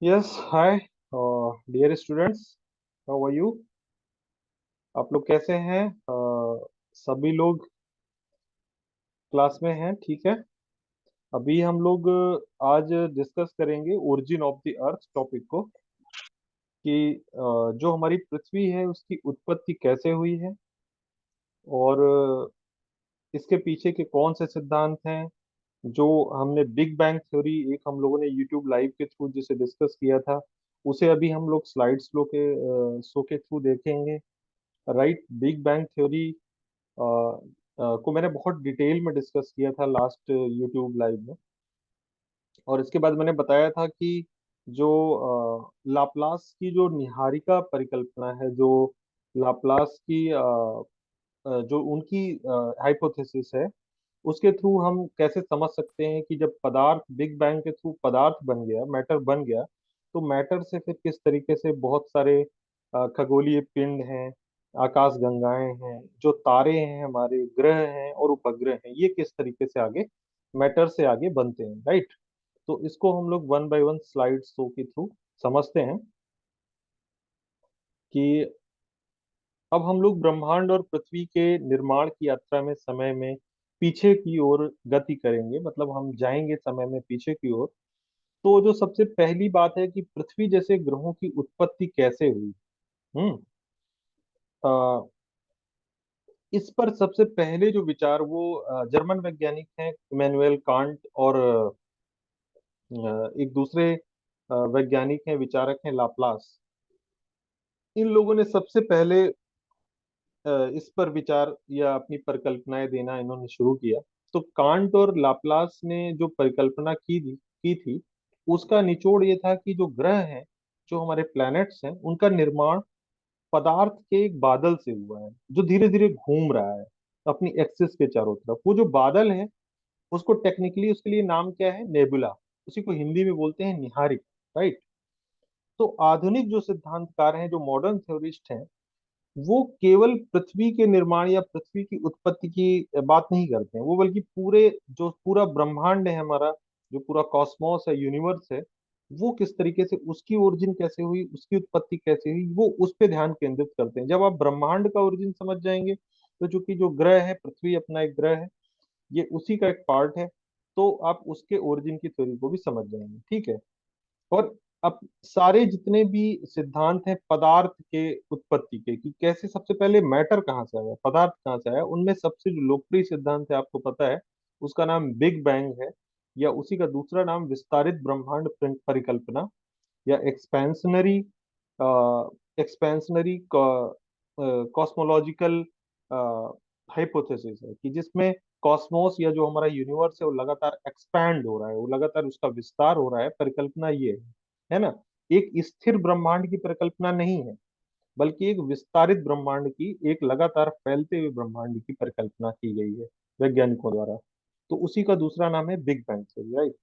Yes hi dear students, how are you? आप लोग कैसे हैं? सभी लोग क्लास में हैं, ठीक है। अभी हम लोग आज डिस्कस करेंगे origin of the earth topic को, कि जो हमारी पृथ्वी है उसकी उत्पत्ति कैसे हुई है, और इसके पीछे के कौन से सिद्धांत हैं। जो हमने बिग बैंग थ्योरी एक हम लोगों ने यूट्यूब लाइव के थ्रू जिसे डिस्कस किया था, उसे अभी हम लोग स्लाइड शो के थ्रू देखेंगे। राइट, बिग बैंग थ्योरी को मैंने बहुत डिटेल में डिस्कस किया था लास्ट यूट्यूब लाइव में। और इसके बाद मैंने बताया था कि जो लाप्लास की जो निहारिका परिकल्पना है, जो लाप्लास की जो उनकी हाइपोथेसिस है, उसके थ्रू हम कैसे समझ सकते हैं कि जब पदार्थ बिग बैंग के थ्रू पदार्थ बन गया, मैटर बन गया, तो मैटर से फिर किस तरीके से बहुत सारे खगोलीय पिंड हैं, आकाश गंगाएं हैं, जो तारे हैं, हमारे ग्रह हैं और उपग्रह हैं, ये किस तरीके से आगे मैटर से आगे बनते हैं। राइट, तो इसको हम लोग one by one slide show के थ्रू समझते हैं कि अब हम लोग ब्रह्मांड और पृथ्वी के निर्माण की यात्रा में समय में पीछे की ओर गति करेंगे, मतलब हम जाएंगे समय में पीछे की ओर। तो जो सबसे पहली बात है कि पृथ्वी जैसे ग्रहों की उत्पत्ति कैसे हुई। हम्म अ, इस पर सबसे पहले जो विचार वो जर्मन वैज्ञानिक हैं इमैनुएल कांट, और एक दूसरे वैज्ञानिक हैं, विचारक हैं लाप्लास। इन लोगों ने सबसे पहले इस पर विचार या अपनी परिकल्पनाएं देना इन्होंने शुरू किया। तो कांट और लाप्लास ने जो परिकल्पना की थी, उसका निचोड़ ये था कि जो ग्रह हैं, जो हमारे प्लैनेट्स हैं, उनका निर्माण पदार्थ के एक बादल से हुआ है, जो धीरे धीरे घूम रहा है अपनी एक्सिस के चारों तरफ। वो जो बादल है, उसको टेक्निकली उसके लिए नाम क्या है? नेबुला। उसी को हिंदी में बोलते हैं निहारिक। राइट। तो आधुनिक जो सिद्धांतकार हैं, जो मॉडर्न थ्योरिस्ट हैं, वो केवल पृथ्वी के निर्माण या पृथ्वी की उत्पत्ति की बात नहीं करते हैं, वो बल्कि पूरे जो पूरा ब्रह्मांड है हमारा, जो पूरा कॉस्मोस है, यूनिवर्स है, वो किस तरीके से, उसकी ओरिजिन कैसे हुई, उसकी उत्पत्ति कैसे हुई, वो उस पे ध्यान केंद्रित करते हैं। जब आप ब्रह्मांड का ओरिजिन समझ जाएंगे, तो चूंकि जो ग्रह है, पृथ्वी अपना एक ग्रह है, ये उसी का एक पार्ट है, तो आप उसके ओरिजिन की थ्योरी को भी समझ जाएंगे, ठीक है। और अब सारे जितने भी सिद्धांत हैं पदार्थ के उत्पत्ति के, कि कैसे सबसे पहले मैटर कहाँ से आया, पदार्थ कहाँ से आया, उनमें सबसे जो लोकप्रिय सिद्धांत है, आपको पता है, उसका नाम बिग बैंग है, या उसी का दूसरा नाम विस्तारित ब्रह्मांड परिकल्पना, या एक्सपेंशनरी एक्सपेंशनरी कॉस्मोलॉजिकल हाइपोथेसिस है, कि जिसमें कॉस्मोस या जो हमारा यूनिवर्स है वो लगातार एक्सपैंड हो रहा है, वो लगातार उसका विस्तार हो रहा है। परिकल्पना ये है ना, एक स्थिर ब्रह्मांड की परिकल्पना नहीं है, बल्कि एक विस्तारित ब्रह्मांड की, एक लगातार फैलते हुए ब्रह्मांड की परिकल्पना की गई है वैज्ञानिकों द्वारा। तो उसी का दूसरा नाम है बिग बैंग थ्योरी। राइट।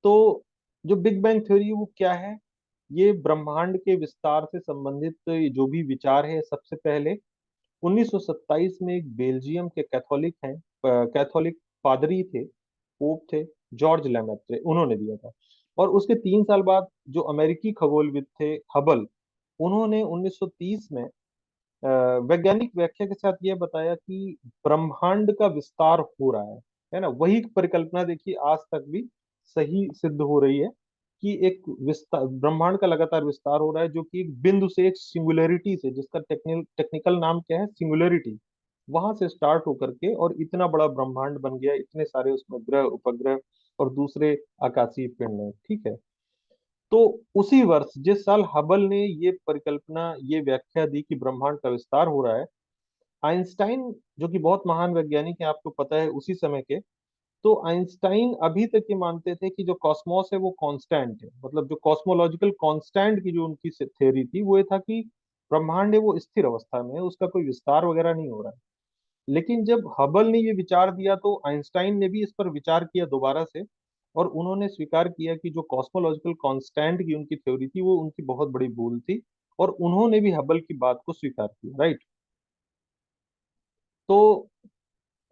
तो जो बिग बैंग थ्योरी है वो क्या है? ये ब्रह्मांड के विस्तार से संबंधित जो भी विचार है, सबसे पहले 1927 में एक बेल्जियम के कैथोलिक हैं, कैथोलिक पादरी थे, पोप थे, जॉर्ज लेमेत्रे, उन्होंने दिया था। और उसके 3 साल बाद जो अमेरिकी खगोलविद थे हबल, उन्होंने 1930 में वैज्ञानिक व्याख्या के साथ यह बताया कि ब्रह्मांड का विस्तार हो रहा है ना। वही परिकल्पना देखिए आज तक भी सही सिद्ध हो रही है, कि एक विस्तार, ब्रह्मांड का लगातार विस्तार हो रहा है, जो कि एक बिंदु से, एक सिंगुलरिटी से, जिसका टेक्निकल नाम क्या है? सिंगुलरिटी। वहां से स्टार्ट होकर के और इतना बड़ा ब्रह्मांड बन गया, इतने सारे उसमें ग्रह, उपग्रह और दूसरे आकाशीय पिंड हैं, ठीक है। तो उसी वर्ष, जिस साल हबल ने ये परिकल्पना, ये व्याख्या दी कि ब्रह्मांड का विस्तार हो रहा है, आइंस्टाइन, जो कि बहुत महान वैज्ञानिक है, आपको पता है, उसी समय के, तो आइंस्टाइन अभी तक ये मानते थे कि जो कॉस्मोस है वो कांस्टेंट है, मतलब जो कॉस्मोलॉजिकल कांस्टेंट की जो उनकी थ्योरी थी, वो ये था कि ब्रह्मांड है वो स्थिर अवस्था में है, उसका कोई विस्तार वगैरह नहीं हो रहा है। लेकिन जब हबल ने ये विचार दिया, तो आइंस्टाइन ने भी इस पर विचार किया दोबारा से, और उन्होंने स्वीकार किया कि जो कॉस्मोलॉजिकल कांस्टेंट की उनकी थ्योरी थी, वो उनकी बहुत बड़ी भूल थी, और उन्होंने भी हबल की बात को स्वीकार किया। राइट। तो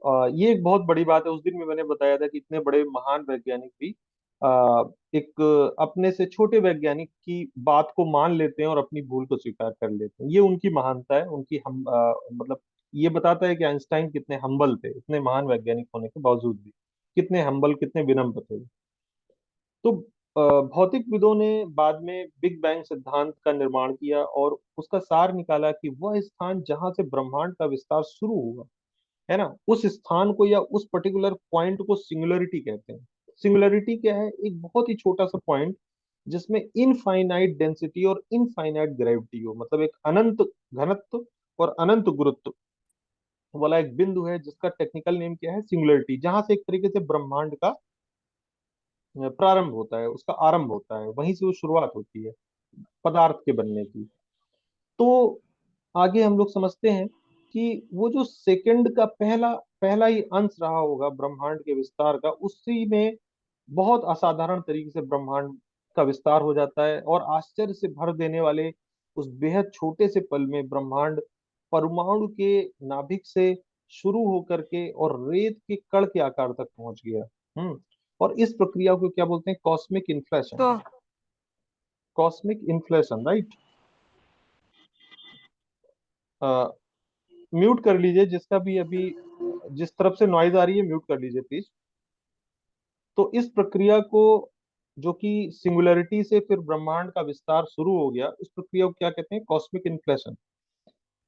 ये एक बहुत बड़ी बात है। उस दिन भी मैंने बताया था कि इतने बड़े महान वैज्ञानिक भी एक अपने से छोटे वैज्ञानिक की बात को मान लेते हैं और अपनी भूल को स्वीकार कर लेते हैं। ये उनकी महानता है, उनकी हम मतलब ये बताता है कि आइंस्टाइन कितने हम्बल थे, इतने महान वैज्ञानिक होने के बावजूद भी कितने हम्बल, कितने विनम्र थे। तो भौतिकविदों ने बाद में बिग बैंग सिद्धांत का निर्माण किया और उसका सार निकाला कि वह स्थान जहां से ब्रह्मांड का विस्तार शुरू हुआ, है ना, उस स्थान को या उस पर्टिकुलर पॉइंट को सिंगुलरिटी कहते हैं। सिंगुलरिटी क्या है? एक बहुत ही छोटा सा पॉइंट जिसमें इनफाइनाइट डेंसिटी और इनफाइनाइट ग्रेविटी हो, मतलब एक अनंत घनत्व और अनंत गुरुत्व वाला एक बिंदु है, जिसका टेक्निकल नेम क्या है? सिंगुलरिटी, जहां से एक तरीके से ब्रह्मांड का प्रारंभ होता है, उसका आरंभ होता है, वहीं से वो शुरुआत होती है पदार्थ के बनने की। तो आगे हम लोग समझते हैं कि वो जो सेकंड का पहला पहला ही अंश रहा होगा ब्रह्मांड के विस्तार का, उसी में बहुत असाधारण तरीके से ब्रह्मांड का विस्तार हो जाता है और आश्चर्य से भर देने वाले उस बेहद छोटे से पल में ब्रह्मांड परमाणु के नाभिक से शुरू होकर के और रेत के कण के आकार तक पहुंच गया। और इस प्रक्रिया को क्या बोलते हैं? Cosmic inflation. तो कॉस्मिक इन्फ्लेशन, राइट। म्यूट कर लीजिए जिसका भी अभी जिस तरफ से नॉइज आ रही है, म्यूट कर लीजिए प्लीज। तो इस प्रक्रिया को, जो कि सिंगुलरिटी से फिर ब्रह्मांड का विस्तार शुरू हो गया, उस प्रक्रिया को क्या कहते हैं? Cosmic inflation.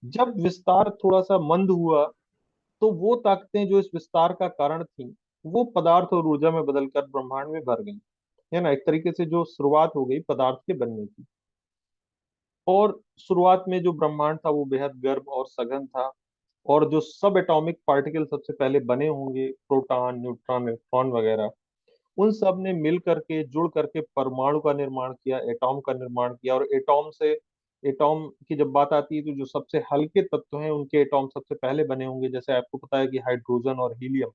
जब विस्तार थोड़ा सा मंद हुआ, तो वो ताकतें जो इस विस्तार का कारण थी, वो पदार्थ और ऊर्जा में बदलकर ब्रह्मांड में भर गई, है ना। एक तरीके से जो शुरुआत हो गई पदार्थ के बनने की। और शुरुआत में जो ब्रह्मांड था वो बेहद गर्म और सघन था, और जो सब एटॉमिक पार्टिकल सबसे पहले बने होंगे, प्रोटॉन, न्यूट्रॉन, इलेक्ट्रॉन वगैरह, उन सब ने मिल करके, जुड़ करके परमाणु का निर्माण किया, एटॉम का निर्माण किया। और एटॉम से, एटॉम की जब बात आती है तो जो सबसे हल्के तत्व हैं उनके एटॉम सबसे पहले बने होंगे, जैसे आपको पता है कि हाइड्रोजन और हीलियम।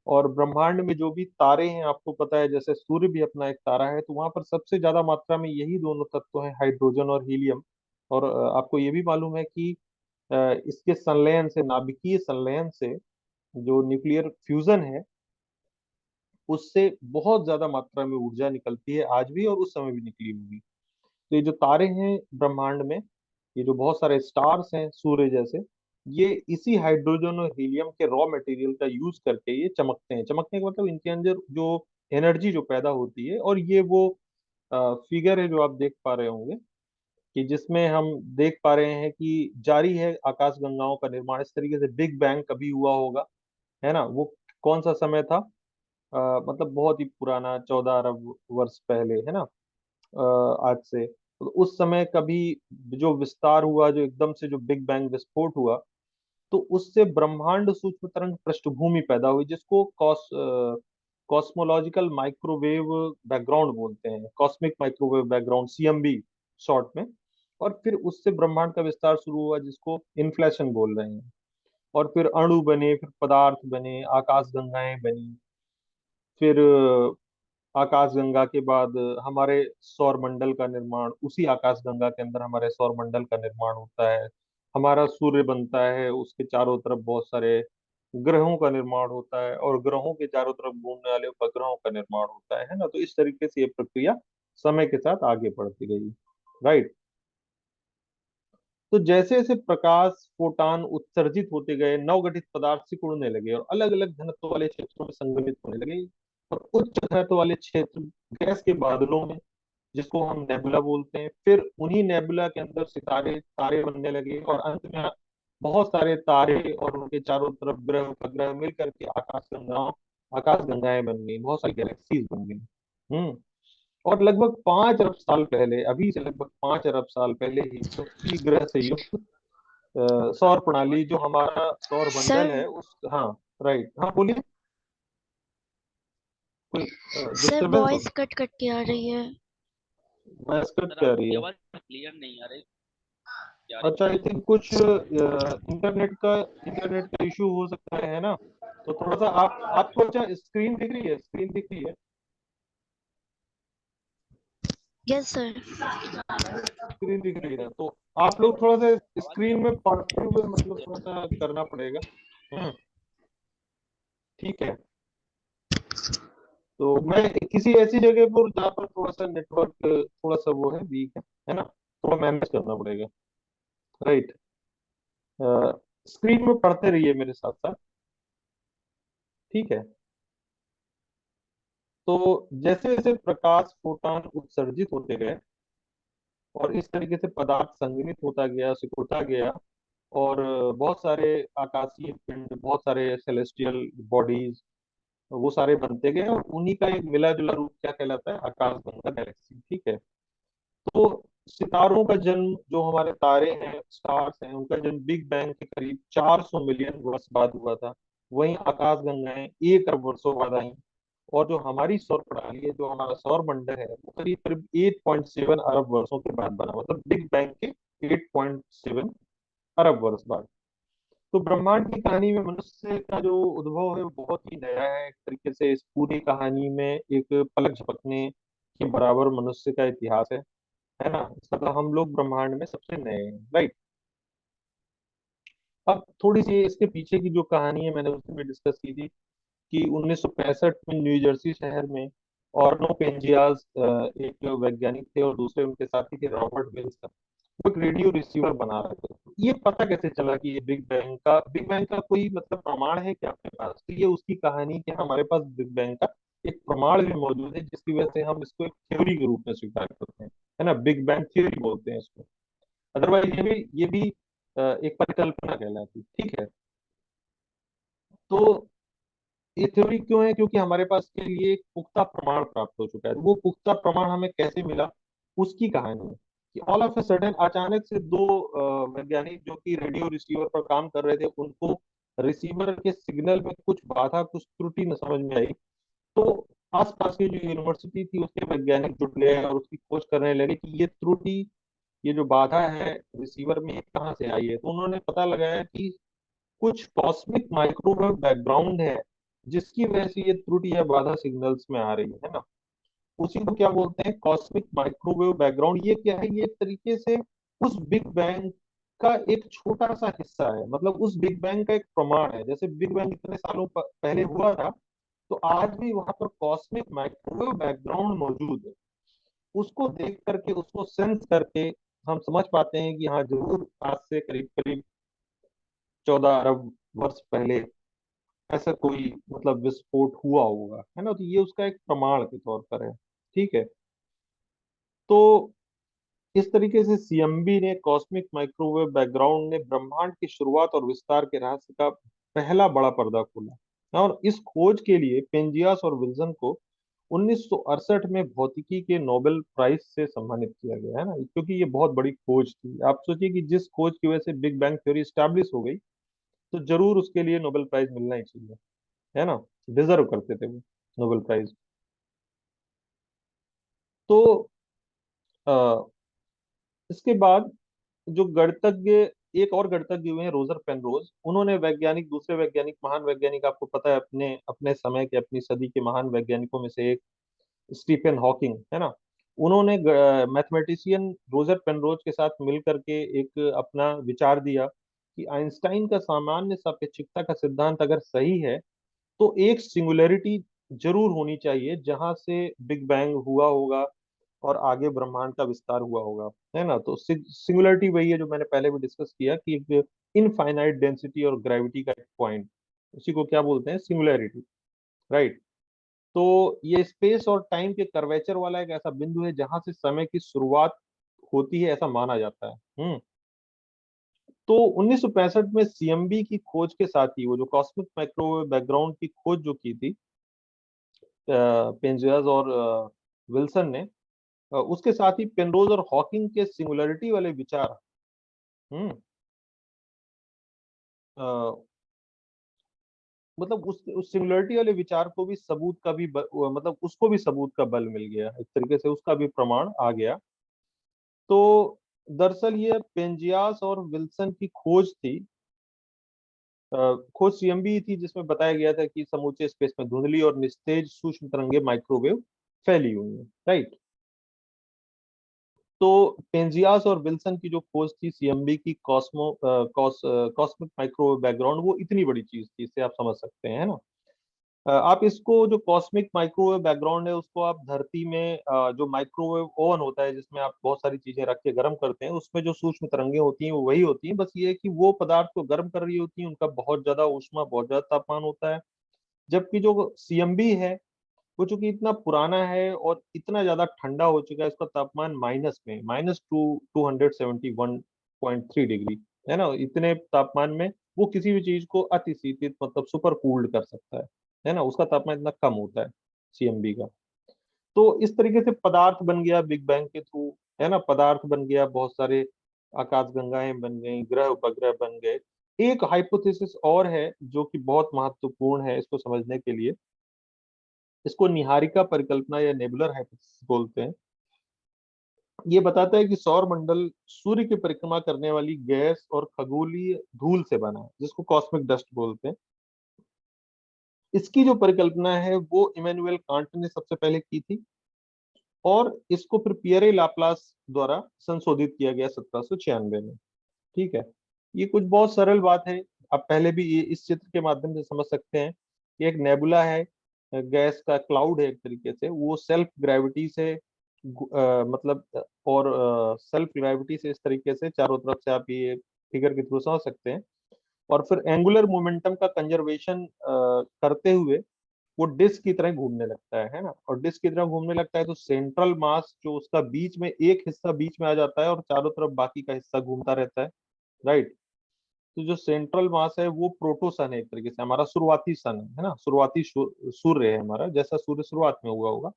और ब्रह्मांड में जो भी तारे हैं, आपको पता है जैसे सूर्य भी अपना एक तारा है, तो वहां पर सबसे ज्यादा मात्रा में यही दोनों तत्व हैं, हाइड्रोजन और हीलियम। और आपको ये भी मालूम है कि इसके संलयन से, नाभिकीय संलयन से, जो न्यूक्लियर फ्यूजन है, उससे बहुत ज्यादा मात्रा में ऊर्जा निकलती है आज भी, और उस समय भी निकली होगी। तो ये जो तारे हैं ब्रह्मांड में, ये जो बहुत सारे स्टार्स हैं सूर्य जैसे, ये इसी हाइड्रोजन और हीलियम के रॉ मटेरियल का यूज करके ये चमकते हैं। चमकने का मतलब इनके अंदर जो एनर्जी जो पैदा होती है, और ये वो फिगर है जो आप देख पा रहे होंगे, कि जिसमें हम देख पा रहे हैं कि जारी है आकाश गंगाओं का निर्माण। इस तरीके से बिग बैंग कभी हुआ होगा, है ना। वो कौन सा समय था? मतलब बहुत ही पुराना, 14 अरब वर्ष पहले, है ना। आज से तो उस समय कभी जो विस्तार हुआ, जो एकदम से जो बिग बैंग विस्फोट हुआ, तो उससे ब्रह्मांड सूक्ष्म तरंग पृष्ठभूमि पैदा हुई, जिसको कॉस्मोलॉजिकल माइक्रोवेव बैकग्राउंड बोलते हैं, cosmic microwave background, CMB short में। और फिर उससे ब्रह्मांड का विस्तार शुरू हुआ, जिसको इन्फ्लेशन बोल रहे हैं। और फिर अणु बने, फिर पदार्थ बने, आकाश गंगाएं बनी। फिर आकाश गंगा के बाद हमारे सौर मंडल का निर्माण, उसी आकाश गंगा के अंदर हमारे सौर मंडल का निर्माण होता है। हमारा सूर्य बनता है, उसके चारों तरफ बहुत सारे ग्रहों का निर्माण होता है, और ग्रहों के चारों तरफ घूमने वाले उपग्रहों का निर्माण होता है ना। तो इस तरीके से ये प्रक्रिया समय के साथ आगे बढ़ती गई, राइट। तो जैसे जैसे प्रकाश फोटान उत्सर्जित होते गए, नवगठित पदार्थ सिकुड़ने लगे और अलग अलग घनत्व वाले क्षेत्रों में संगमित होने लगे। और उच्च घनत्व वाले क्षेत्र गैस के बादलों में, जिसको हम नेबुला बोलते हैं, फिर उन्हीं नेबुला के अंदर सितारे, तारे बनने लगे, और अंत में बहुत सारे तारे और उनके चारों तरफ ग्रह उपग्रह मिल करके आकाश गंगाएं बन गई, बहुत सारी गैलेक्सीज बन गई। और लगभग 5 अरब साल पहले, अभी से लगभग 5 अरब साल पहले ही पृथ्वी ग्रह से युक्त सौर प्रणाली, जो हमारा सौर मंडल सर है, उस, हाँ, राइट, हाँ बोलिए। कोई सर डिस्टरबेंस हो? वॉइस कट कट के आ रही है। वॉइस कट सर कर रही आपकी है? आवाज क्लियर नहीं आ रही। क्या आ अच्छा, रही? आई थिंक कुछ इंटरनेट का इशू हो सकता है ना। तो थोड़ा सा आप, आपको अच्छा स्क्रीन दिख रही है? स्क्रीन दिख रही है? Yes sir. स्क्रीन दिख रही है तो आप लोग थोड़ा सा आवाज नहीं स्क्रीन में पढ़ते हुए, मतलब आ थोड़ा सा करना पड़ेगा। हम्म, ठीक है। तो मैं किसी ऐसी जगह पर जहाँ पर थोड़ा सा नेटवर्क थोड़ा सा वो है वीक है ना, थोड़ा मैनेज करना पड़ेगा। राइट। स्क्रीन में पढ़ते रहिए मेरे साथ साथ। ठीक है। तो जैसे जैसे प्रकाश फोटॉन उत्सर्जित होते गए और इस तरीके से पदार्थ संघनित होता गया, सिकुड़ता गया, और बहुत सारे आकाशीय पिंड, बहुत सारे सेलेस्टियल बॉडीज, वो सारे बनते गए, और उन्हीं का एक मिला जुला रूप क्या कहलाता है, आकाशगंगा गैलेक्सी। ठीक है। तो सितारों का जन्म, जो हमारे तारे हैं, स्टार्स हैं, उनका जन्म बिग बैंग के करीब 400 मिलियन वर्ष बाद हुआ था। वहीं आकाशगंगाएं 1 अरब वर्षों बाद आई। और जो हमारी सौर प्रणाली है, जो हमारा सौर मंडल है, वो करीब करीब 8.7 अरब वर्षों के बाद बना, मतलब बिग बैंग के 8.7 अरब वर्ष बाद। तो ब्रह्मांड की कहानी में मनुष्य का जो उद्भव है वो बहुत ही नया है। एक तरीके से इस पूरी कहानी में एक पलक झपकने के बराबर मनुष्य का इतिहास है ना। मतलब हम लोग ब्रह्मांड में सबसे नए हैं। राइट। अब थोड़ी सी इसके पीछे की जो कहानी है, मैंने उसमें भी डिस्कस की थी कि 1965 में न्यू जर्सी शहर में ऑर्नो पेंजियास एक वैज्ञानिक थे, और दूसरे उनके साथी थे रॉबर्ट विल्सन। वो एक रेडियो रिसीवर बना रहे थे। ये पता कैसे चला कि ये बिग बैंग का कोई मतलब प्रमाण है क्या आपके पास? तो ये उसकी कहानी कि हमारे पास बिग बैंग का एक प्रमाण भी मौजूद है, जिसकी वजह से हम इसको एक थ्योरी के रूप में स्वीकार करते हैं, है ना। बिग बैंग थ्योरी बोलते हैं इसको। अदरवाइज ये भी एक परिकल्पना कहलाती। ठीक है। तो ये थ्योरी क्यों है? क्योंकि हमारे पास के लिए एक पुख्ता प्रमाण प्राप्त हो चुका है। वो पुख्ता प्रमाण हमें कैसे मिला, उसकी कहानी है कि ऑल ऑफ ए सडन अचानक से दो वैज्ञानिक जो कि रेडियो रिसीवर पर काम कर रहे थे, उनको रिसीवर के सिग्नल में कुछ बाधा, कुछ त्रुटि न समझ में आई। तो आसपास की जो यूनिवर्सिटी थी, उसके वैज्ञानिक जुट गए और उसकी खोज करने लगे कि ये त्रुटि, ये जो बाधा है रिसीवर में, ये कहाँ से आई है। तो उन्होंने पता लगाया कि कुछ कॉस्मिक माइक्रोवेव बैकग्राउंड है, जिसकी वजह से ये त्रुटि या बाधा सिग्नल्स में आ रही है ना। उसी को क्या बोलते हैं, कॉस्मिक माइक्रोवेव बैकग्राउंड। ये क्या है? ये एक तरीके से उस बिग बैंग का एक छोटा सा हिस्सा है, मतलब उस बिग बैंग का एक प्रमाण है। जैसे बिग बैंग इतने सालों पहले हुआ था, तो आज भी वहां पर कॉस्मिक माइक्रोवेव बैकग्राउंड मौजूद है। उसको देख करके, उसको सेंस करके हम समझ पाते हैं कि हाँ, जरूर आज से करीब करीब 14 अरब वर्ष पहले ऐसा कोई मतलब विस्फोट हुआ होगा, है ना। तो ये उसका एक प्रमाण के तौर पर है। ठीक है। तो इस तरीके से सीएमबी ने, कॉस्मिक माइक्रोवेव बैकग्राउंड ने, ब्रह्मांड की शुरुआत और विस्तार के रहस्य का पहला बड़ा पर्दा खोला। और इस खोज के लिए पेंजियास और विल्सन को 1968 में भौतिकी के नोबेल प्राइज से सम्मानित किया गया, है ना। क्योंकि ये बहुत बड़ी खोज थी। आप सोचिए कि जिस खोज की वजह से बिग बैंग थ्योरी स्टैब्लिश हो गई, तो जरूर उसके लिए नोबेल प्राइज मिलना ही चाहिए, है ना। डिजर्व करते थे वो नोबेल प्राइज। तो अ, इसके बाद जो गणितज्ञ, एक और गणितज्ञ हुए हैं, रोजर पेनरोज। उन्होंने वैज्ञानिक, दूसरे वैज्ञानिक, महान वैज्ञानिक, आपको पता है, अपने अपने समय के, अपनी सदी के महान वैज्ञानिकों में से एक स्टीफन हॉकिंग, है ना। उन्होंने मैथमेटिशियन रोजर पेनरोज के साथ मिल करके एक अपना विचार दिया कि आइंस्टाइन का सामान्य सापेक्षिकता का सिद्धांत अगर सही है, तो एक सिंगुलैरिटी जरूर होनी चाहिए जहां से बिग बैंग हुआ होगा और आगे ब्रह्मांड का विस्तार हुआ होगा, है ना। तो सिंगुलैरिटी वही है जो मैंने पहले भी डिस्कस किया कि एक इनफाइनाइट डेंसिटी और ग्रेविटी का एक पॉइंट, उसी को क्या बोलते हैं, सिंगुलैरिटी। राइट। तो ये स्पेस और टाइम के कर्वेचर वाला एक ऐसा बिंदु है जहां से समय की शुरुआत होती है, ऐसा माना जाता है। तो 1965 में सीएमबी की खोज के साथ ही, वो जो कॉस्मिक माइक्रोवेव बैकग्राउंड की खोज जो की थी पेंजियस और विल्सन ने, उसके साथ ही पेनरोज और हॉकिंग के सिंगुलैरिटी वाले विचार, हम्म अ, मतलब उस सिंगुलैरिटी वाले विचार को भी सबूत का भी मतलब उसको भी सबूत का बल मिल गया एक तरीके से, उसका भी प्रमाण आ गया। तो दरअसल ये पेंजियास और विल्सन की खोज थी, खोज सीएमबी थी, जिसमें बताया गया था कि समूचे स्पेस में धुंधली और निस्तेज सूक्ष्म तरंगे माइक्रोवेव फैली हुई हैं। राइट। तो पेंजियास और विल्सन की जो खोज थी सीएमबी की कॉस्मिक माइक्रोवेव बैकग्राउंड, वो इतनी बड़ी चीज थी, इससे आप समझ सकते हैं, है ना। आप इसको जो कॉस्मिक माइक्रोवेव बैकग्राउंड है उसको आप धरती में जो माइक्रोवेव ओवन होता है जिसमें आप बहुत सारी चीजें रख के गर्म करते हैं, उसमें जो सूक्ष्म तरंगें होती हैं वो वही होती हैं, बस ये है कि वो पदार्थ को गर्म कर रही होती हैं, उनका बहुत ज्यादा ऊष्मा, बहुत ज्यादा तापमान होता है। जबकि जो सीएमबी है वो चूंकि इतना पुराना है और इतना ज्यादा ठंडा हो चुका है, इसका तापमान माइनस में -271.3 डिग्री है ना, इतने तापमान में वो किसी भी चीज को अतिशीतित मतलब सुपर कूल्ड कर सकता है ना, उसका तापमान इतना कम होता है सीएमबी का। तो इस तरीके से पदार्थ बन गया बिग बैंग के थ्रू, है ना, पदार्थ बन गया, बहुत सारे आकाशगंगाएं बन गई, ग्रह उपग्रह बन गए। एक हाइपोथेसिस और है जो कि बहुत महत्वपूर्ण है इसको समझने के लिए, इसको निहारिका परिकल्पना या नेबुलर हाइपोथेसिस बोलते हैं। ये बताता है कि सौर मंडल सूर्य की परिक्रमा करने वाली गैस और खगोलीय धूल से बना है, जिसको कॉस्मिक डस्ट बोलते हैं। इसकी जो परिकल्पना है वो इमैनुअल कांट ने सबसे पहले की थी, और इसको फिर पियरे लाप्लास द्वारा संशोधित किया गया 1796 में। ठीक है, ये कुछ बहुत सरल बात है, आप पहले भी ये इस चित्र के माध्यम से समझ सकते हैं कि एक नेबुला है, गैस का क्लाउड है एक तरीके से, वो सेल्फ ग्रेविटी से मतलब और सेल्फ ग्रेविटी से इस तरीके से चारों तरफ से आप ये फिगर के थ्रू समझ सकते हैं, और फिर एंगुलर मोमेंटम का कंजर्वेशन करते हुए वो डिस्क की तरह घूमने लगता है ना, और डिस्क की तरह घूमने लगता है तो सेंट्रल मास जो उसका बीच में एक हिस्सा बीच में आ जाता है और चारों तरफ बाकी का हिस्सा घूमता रहता है, राइट। तो जो सेंट्रल मास है वो प्रोटोसन है एक तरीके से, हमारा शुरुआती सन है ना, शुरुआती सूर्य है हमारा, जैसा सूर्य शुरुआत में हुआ होगा।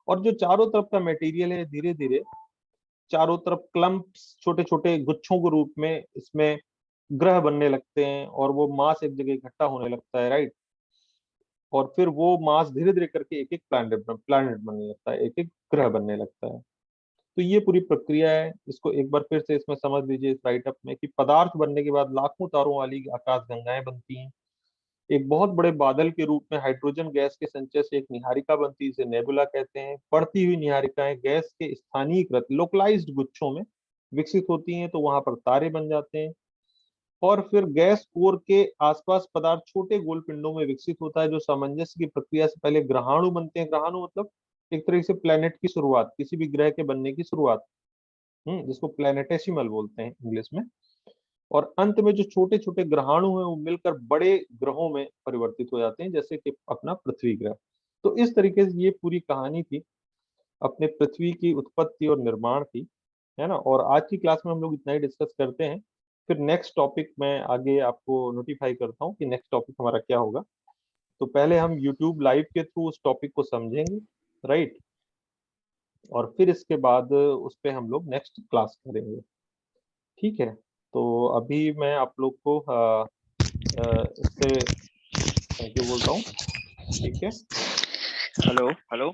और जो चारों तरफ का मटेरियल है धीरे धीरे चारों तरफ क्लम्प्स, छोटे छोटे गुच्छों के रूप में इसमें ग्रह बनने लगते हैं, और वो मास एक जगह इकट्ठा होने लगता है, राइट। और फिर वो मास धीरे धीरे करके एक एक प्लैनेट बनने लगता है, एक एक ग्रह बनने लगता है। तो ये पूरी प्रक्रिया है, इसको एक बार फिर से इसमें समझ लीजिए इस राइटअप में, कि पदार्थ बनने के बाद लाखों तारों वाली आकाश गंगाएं बनती हैं, एक बहुत बड़े बादल के रूप में हाइड्रोजन गैस के संचय से एक निहारिका बनती है, इसे नेबुला कहते हैं। बढ़ती हुई निहारिकाएं गैस के स्थानीयकृत लोकलाइज्ड गुच्छों में विकसित होती हैं, तो वहां पर तारे बन जाते हैं। और फिर गैस कोर के आसपास पदार्थ छोटे गोल पिंडों में विकसित होता है, जो सामंजस्य की प्रक्रिया से पहले ग्रहाणु बनते हैं। ग्रहाणु मतलब एक तरीके से प्लेनेट की शुरुआत, किसी भी ग्रह के बनने की शुरुआत, जिसको प्लेनेटेसिमल बोलते हैं इंग्लिश में। और अंत में जो छोटे छोटे ग्रहाणु हैं वो मिलकर बड़े ग्रहों में परिवर्तित हो जाते हैं, जैसे कि अपना पृथ्वी ग्रह। तो इस तरीके से ये पूरी कहानी थी अपने पृथ्वी की उत्पत्ति और निर्माण की, है ना। और आज की क्लास में हम लोग इतना ही डिस्कस करते हैं, फिर नेक्स्ट टॉपिक मैं आगे आपको नोटिफाई करता हूँ कि नेक्स्ट टॉपिक हमारा क्या होगा। तो पहले हम यूट्यूब लाइव के थ्रू उस टॉपिक को समझेंगे, राइट, और फिर इसके बाद उस पे हम लोग नेक्स्ट क्लास करेंगे। ठीक है, तो अभी मैं आप लोग को इससे थैंक यू बोलता हूँ। ठीक है, हेलो हेलो।